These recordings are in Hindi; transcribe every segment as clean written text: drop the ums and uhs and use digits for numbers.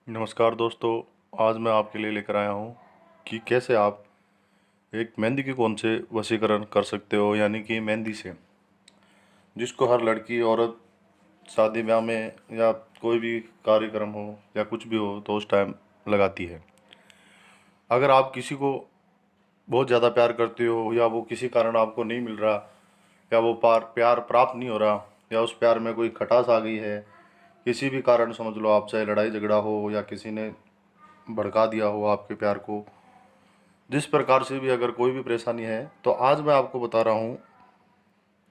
नमस्कार दोस्तों। आज मैं आपके लिए लेकर आया हूँ कि कैसे आप एक मेहंदी के कोन से वशीकरण कर सकते हो, यानी कि मेहंदी से, जिसको हर लड़की औरत शादी ब्याह में या कोई भी कार्यक्रम हो या कुछ भी हो तो उस टाइम लगाती है। अगर आप किसी को बहुत ज़्यादा प्यार करते हो या वो किसी कारण आपको नहीं मिल रहा या वो प्यार प्राप्त नहीं हो रहा या उस प्यार में कोई खटास आ गई है, किसी भी कारण समझ लो, आप चाहे लड़ाई झगड़ा हो या किसी ने भड़का दिया हो आपके प्यार को, जिस प्रकार से भी अगर कोई भी परेशानी है, तो आज मैं आपको बता रहा हूँ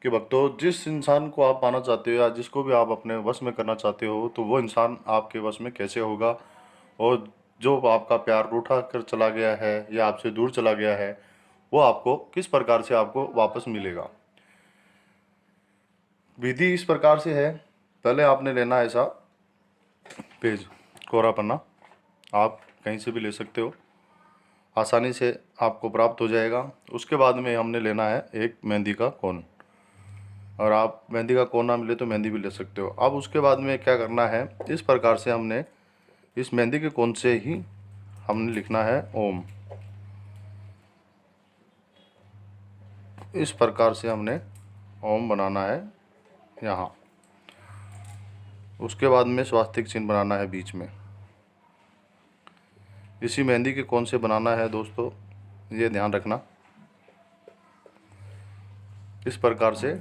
कि भक्तों, जिस इंसान को आप पाना चाहते हो या जिसको भी आप अपने वश में करना चाहते हो, तो वो इंसान आपके वश में कैसे होगा, और जो आपका प्यार रूठा कर चला गया है या आपसे दूर चला गया है, वो आपको किस प्रकार से आपको वापस मिलेगा। विधि इस प्रकार से है। पहले आपने लेना है ऐसा पेज, कोरा पन्ना, आप कहीं से भी ले सकते हो, आसानी से आपको प्राप्त हो जाएगा। उसके बाद में हमने लेना है एक मेहंदी का कोन, और आप मेहंदी का कोन ना मिले तो मेहंदी भी ले सकते हो। अब उसके बाद में क्या करना है, इस प्रकार से हमने इस मेहंदी के कोन से ही हमने लिखना है ओम। इस प्रकार से हमने ओम बनाना है यहाँ। उसके बाद में स्वास्तिक चिन्ह बनाना है बीच में। इसी मेहंदी के कोन से बनाना है दोस्तों, ये ध्यान रखना, इस प्रकार से।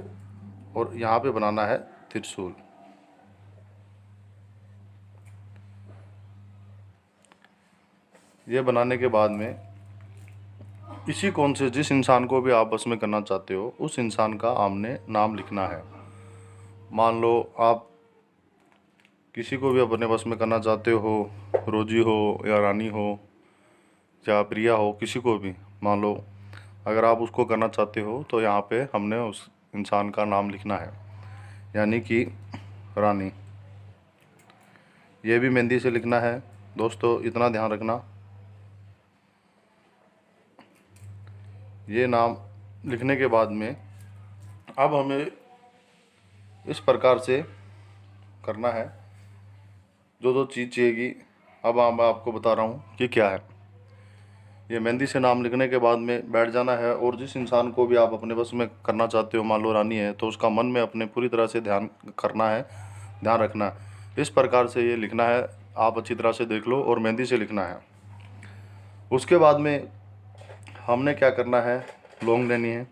और यहाँ पे बनाना है त्रिशूल। ये बनाने के बाद में इसी कोन से जिस इंसान को भी आप बस में करना चाहते हो, उस इंसान का आपने नाम लिखना है। मान लो आप किसी को भी अपने बस में करना चाहते हो, रोजी हो या रानी हो या प्रिया हो, किसी को भी मान लो, अगर आप उसको करना चाहते हो तो यहाँ पे हमने उस इंसान का नाम लिखना है, यानी कि रानी। ये भी मेहंदी से लिखना है दोस्तों, इतना ध्यान रखना। ये नाम लिखने के बाद में अब हमें इस प्रकार से करना है, जो जो चीज़ चाहिएगी अब मैं आपको बता रहा हूँ कि क्या है। ये मेहंदी से नाम लिखने के बाद में बैठ जाना है, और जिस इंसान को भी आप अपने बस में करना चाहते हो, मान लो रानी है, तो उसका मन में अपने पूरी तरह से ध्यान करना है, ध्यान रखना है। इस प्रकार से ये लिखना है, आप अच्छी तरह से देख लो, और मेहंदी से लिखना है। उसके बाद में हमने क्या करना है, लौंग लेनी है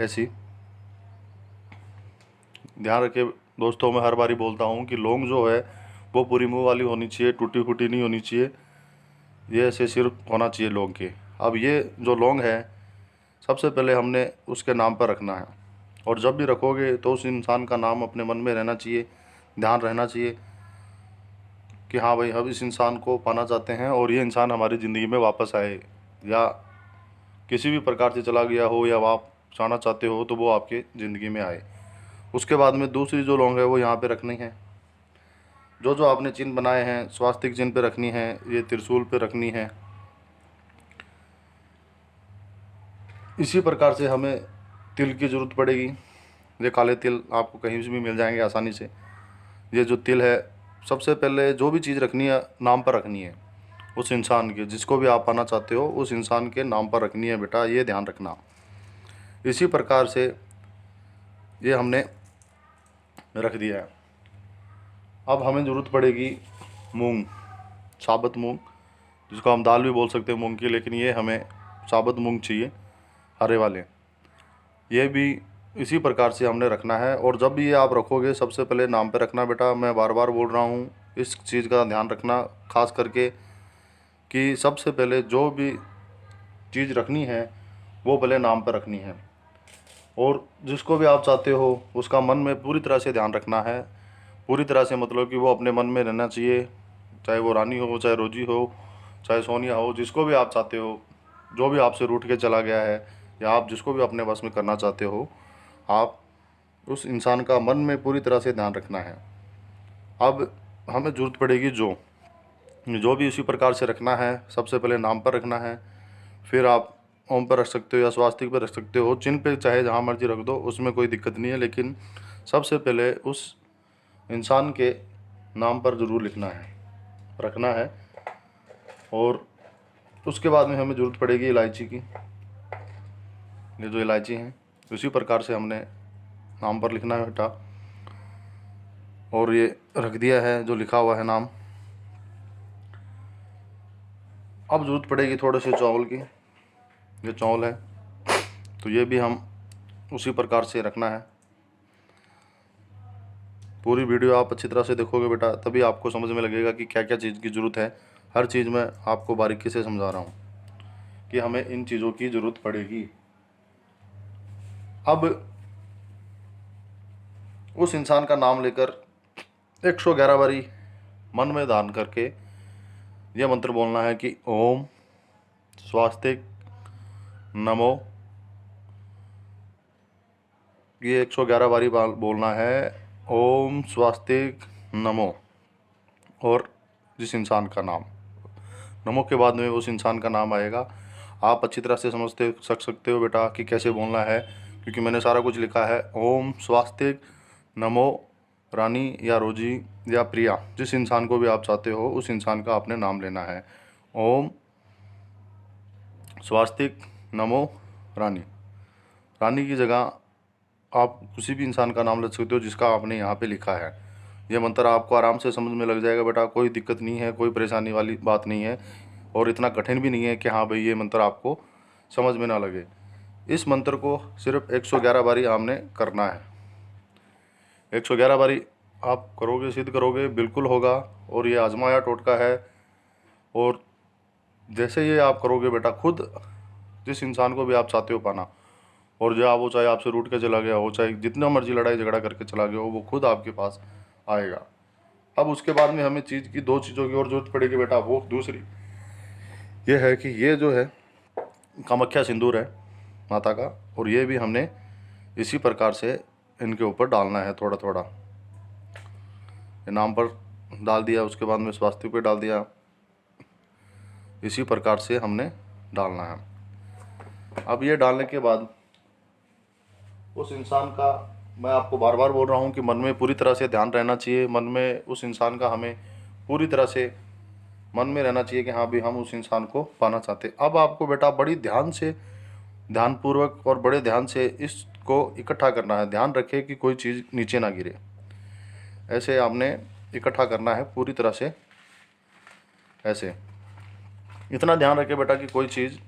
ऐसी। ध्यान रखे दोस्तों, मैं हर बारी बोलता हूँ कि लौंग जो है वो पूरी मुंह वाली होनी चाहिए, टूटी फूटी नहीं होनी चाहिए। ये ऐसे सिर्फ होना चाहिए लौंग के। अब ये जो लौंग है, सबसे पहले हमने उसके नाम पर रखना है, और जब भी रखोगे तो उस इंसान का नाम अपने मन में रहना चाहिए, ध्यान रहना चाहिए कि हाँ भाई, हम इस इंसान को पाना चाहते हैं और ये इंसान हमारी ज़िंदगी में वापस आए, या किसी भी प्रकार से चला गया हो या आप जाना चाहते हो तो वो आपके ज़िंदगी में आए। उसके बाद में दूसरी जो लौंग है वो यहाँ पे रखनी है। जो जो आपने चिन्ह बनाए हैं, स्वास्तिक चिन्ह पे रखनी है, ये त्रिशूल पे रखनी है। इसी प्रकार से हमें तिल की ज़रूरत पड़ेगी। ये काले तिल आपको कहीं से भी मिल जाएंगे आसानी से। ये जो तिल है, सबसे पहले जो भी चीज़ रखनी है नाम पर रखनी है, उस इंसान के, जिसको भी आप पाना चाहते हो उस इंसान के नाम पर रखनी है बेटा, ये ध्यान रखना। इसी प्रकार से ये हमने रख दिया है। अब हमें ज़रूरत पड़ेगी मूंग, साबुत मूंग, जिसको हम दाल भी बोल सकते हैं मूंग की, लेकिन ये हमें साबुत मूंग चाहिए, हरे वाले। ये भी इसी प्रकार से हमने रखना है। और जब भी ये आप रखोगे, सबसे पहले नाम पे रखना बेटा, मैं बार बार बोल रहा हूँ, इस चीज़ का ध्यान रखना खास करके कि सबसे पहले जो भी चीज़ रखनी है वो पहले नाम पर रखनी है, और जिसको भी आप चाहते हो उसका मन में पूरी तरह से ध्यान रखना है। पूरी तरह से मतलब कि वो अपने मन में रहना चाहिए, चाहे वो रानी हो, चाहे रोजी हो, चाहे सोनिया हो, जिसको भी आप चाहते हो, जो भी आपसे रूठ के चला गया है या आप जिसको भी अपने वश में करना चाहते हो, आप उस इंसान का मन में पूरी तरह से ध्यान रखना है। अब हमें ज़रूरत पड़ेगी जो भी इसी प्रकार से रखना है। सबसे पहले नाम पर रखना है, फिर आप ओम पर रख सकते हो या स्वास्तिक पर रख सकते हो, चिन्ह पे चाहे जहाँ मर्जी रख दो, उसमें कोई दिक्कत नहीं है। लेकिन सबसे पहले उस इंसान के नाम पर ज़रूर लिखना है, रखना है। और उसके बाद में हमें ज़रूरत पड़ेगी इलायची की। ये जो इलायची हैं उसी प्रकार से हमने नाम पर लिखना है बेटा। और ये रख दिया है जो लिखा हुआ है नाम। अब ज़रूरत पड़ेगी थोड़े से चावल की। ये चावल है तो ये भी हम उसी प्रकार से रखना है। पूरी वीडियो आप अच्छी तरह से देखोगे बेटा, तभी आपको समझ में लगेगा कि क्या क्या चीज़ की ज़रूरत है। हर चीज़ में आपको बारीकी से समझा रहा हूँ कि हमें इन चीज़ों की ज़रूरत पड़ेगी। अब उस इंसान का नाम लेकर 111 बारी मन में धारण करके यह मंत्र बोलना है कि ओम स्वास्तिक नमो। ये 111 बारी बोलना है, ओम स्वास्तिक नमो। और जिस इंसान का नाम, नमो के बाद में उस इंसान का नाम आएगा। आप अच्छी तरह से सकते हो बेटा कि कैसे बोलना है, क्योंकि मैंने सारा कुछ लिखा है। ओम स्वास्तिक नमो रानी या रोजी या प्रिया, जिस इंसान को भी आप चाहते हो उस इंसान का आपने नाम लेना है। ओम स्वास्तिक नमो रानी। रानी की जगह आप किसी भी इंसान का नाम ले सकते हो जिसका आपने यहाँ पे लिखा है। यह मंत्र आपको आराम से समझ में लग जाएगा बेटा, कोई दिक्कत नहीं है, कोई परेशानी वाली बात नहीं है। और इतना कठिन भी नहीं है कि हाँ भाई ये मंत्र आपको समझ में ना लगे। इस मंत्र को सिर्फ 111 बारी आपने करना है। 111 बारी आप करोगे, सिद्ध करोगे, बिल्कुल होगा। और ये आजमाया टोटका है। और जैसे ये आप करोगे बेटा, खुद जिस इंसान को भी आप चाहते हो पाना, और जो वो चाहे आपसे रूठ के चला गया हो, चाहे जितना मर्जी लड़ाई झगड़ा करके चला गया हो, वो खुद आपके पास आएगा। अब उसके बाद में हमें दो चीज़ों की और जरूरत पड़ेगी बेटा। वो दूसरी ये है कि ये जो है कामाख्या सिंदूर है माता का, और ये भी हमने इसी प्रकार से इनके ऊपर डालना है थोड़ा थोड़ा। ये नाम पर डाल दिया, उसके बाद में स्वास्थ्य पे डाल दिया। इसी प्रकार से हमने डालना है। अब ये डालने के बाद उस इंसान का, मैं आपको बार बार बोल रहा हूँ कि मन में पूरी तरह से ध्यान रहना चाहिए। मन में उस इंसान का हमें पूरी तरह से मन में रहना चाहिए कि हाँ भी हम उस इंसान को पाना चाहते। अब आपको बेटा बड़ी ध्यान से, ध्यानपूर्वक और बड़े ध्यान से इसको इकट्ठा करना है। ध्यान रखें कि कोई चीज़ नीचे ना गिरे। ऐसे आपने इकट्ठा करना है पूरी तरह से, ऐसे। इतना ध्यान रखें बेटा कि कोई चीज़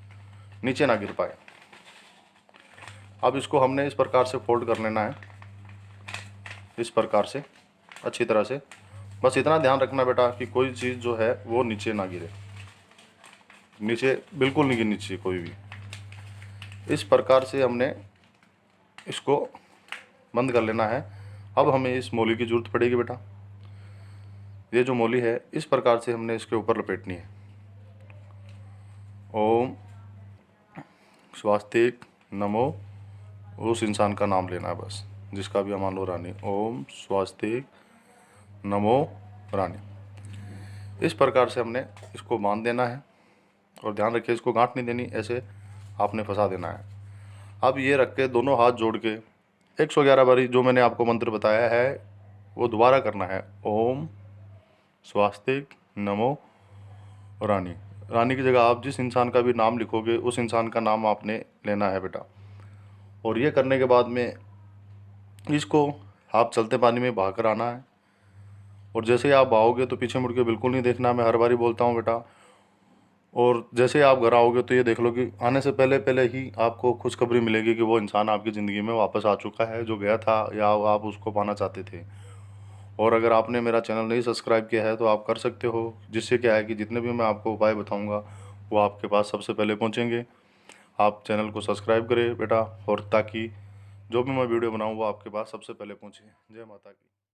नीचे ना गिर पाए। अब इसको हमने इस प्रकार से फोल्ड कर लेना है, इस प्रकार से अच्छी तरह से। बस इतना ध्यान रखना बेटा कि कोई चीज़ जो है वो नीचे ना गिरे, नीचे बिल्कुल नहीं गिरनी चाहिए कोई भी। इस प्रकार से हमने इसको बंद कर लेना है। अब हमें इस मोली की ज़रूरत पड़ेगी बेटा। ये जो मोली है इस प्रकार से हमने इसके ऊपर लपेटनी है। ओम स्वास्तिक नमो, उस इंसान का नाम लेना है बस, जिसका भी मान लो रानी। ओम स्वास्तिक नमो रानी। इस प्रकार से हमने इसको बांध देना है। और ध्यान रखिए इसको गांठ नहीं देनी, ऐसे आपने फंसा देना है। अब ये रख के दोनों हाथ जोड़ के 111 बारी जो मैंने आपको मंत्र बताया है वो दोबारा करना है। ओम स्वास्तिक नमो रानी। रानी की जगह आप जिस इंसान का भी नाम लिखोगे उस इंसान का नाम आपने लेना है बेटा। और ये करने के बाद में इसको आप चलते पानी में बहा कर आना है। और जैसे ही आप बहाओगे तो पीछे मुड़ के बिल्कुल नहीं देखना, मैं हर बारी बोलता हूँ बेटा। और जैसे आप घर आओगे तो ये देख लो कि आने से पहले पहले ही आपको खुशखबरी मिलेगी कि वो इंसान आपकी ज़िंदगी में वापस आ चुका है जो गया था या आप उसको पाना चाहते थे। और अगर आपने मेरा चैनल नहीं सब्सक्राइब किया है तो आप कर सकते हो, जिससे क्या है कि जितने भी मैं आपको उपाय बताऊँगा वो आपके पास सबसे पहले पहुँचेंगे। आप चैनल को सब्सक्राइब करें बेटा, और ताकि जो भी मैं वीडियो बनाऊँ वो आपके पास सबसे पहले पहुँचे। जय माता की।